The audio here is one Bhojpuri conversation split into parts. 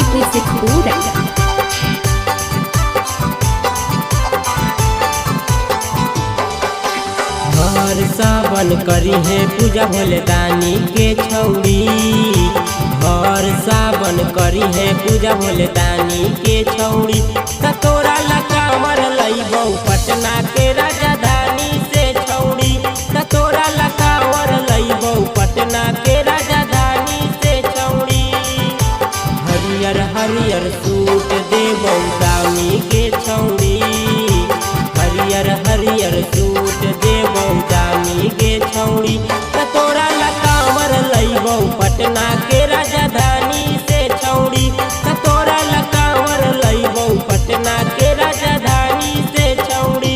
म्यूजिक पूरा। हर सावन करी है पूजा भोले दानी के छौड़ी। हर सावन करी है पूजा भोले दानी के छौड़ी। तोरा लकावर लइबौ पटना के राजधानी से छौड़ी। तोरा लकावर लइबौ पटना के राजधानी से छौड़ी। हरियर हरियर सूट देबौ दानी के छौड़ी। हरियर हरियर सूट देबौ दानी के छौड़ी। तोरा लकावर लइबौ पटना के राजधानी से छौड़ी। तोरा लकावर लइबौ पटना के राजधानी से छौड़ी।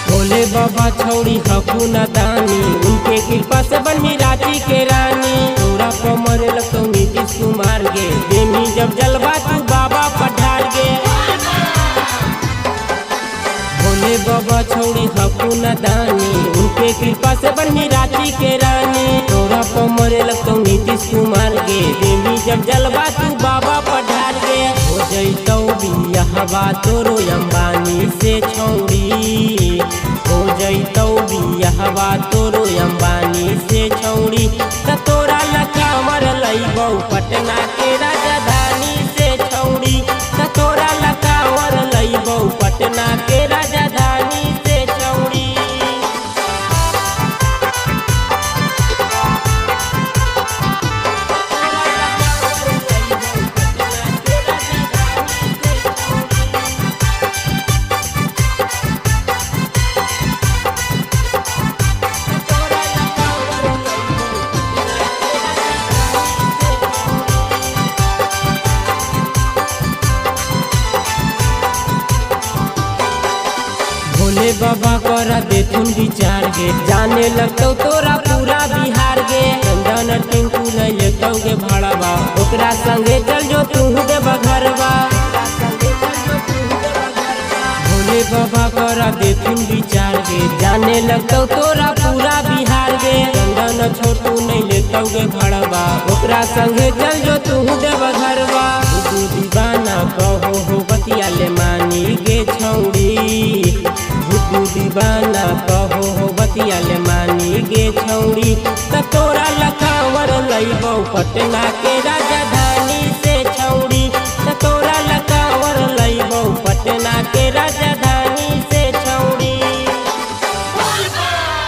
भोले बाबा छौड़ी हकू न दानी, उनके कृपा से बनी रांची के रानी। तोरा कमर लगतो नीतीश कुमार गे, देनी जब जलवा तू बाबा पठार गे। भोले बाबा छौड़ी हकू न दानी, उनके कृपा से बनी रांची के रानी। तोरा कमर लगतो नीतीश कुमार गे, देनी जब जलवा तू बाबा पठार गे। हो जैतौ बियाहवा तोरो अंबानी से छौड़ी। हो जैतौ बियाहवा तोरो अंबानी से छौड़ी। तोरा लकावर लइबौ पटना के राजधानी से छौड़ी। तोरा लकावर लइबौ पटना के राजधानी से छौड़ी। भोले बाबा करा देथुन विचार गे, जाने लगतौ तोरा पूरा बिहार गे। चंदन टिंकू नहीं लेतौ गे भाड़वा, ओकरा संगे चल जो तू दे बघरवा। भोले बाबा करा देथुन विचार गे, जाने लगतौ तोरा पूरा बिहार गे। चंदन छोटू नहीं लेतौ गे भाड़वा, ओकरा संगे चल जो तू दे बघरवा। तू दीवाना कहो हो बतिया ले मानी गे छौड़ी। तू दीवाना कहो हो बतिया ले मानी गे छौड़ी। तोरा लकावर लइबौ पटना के राजा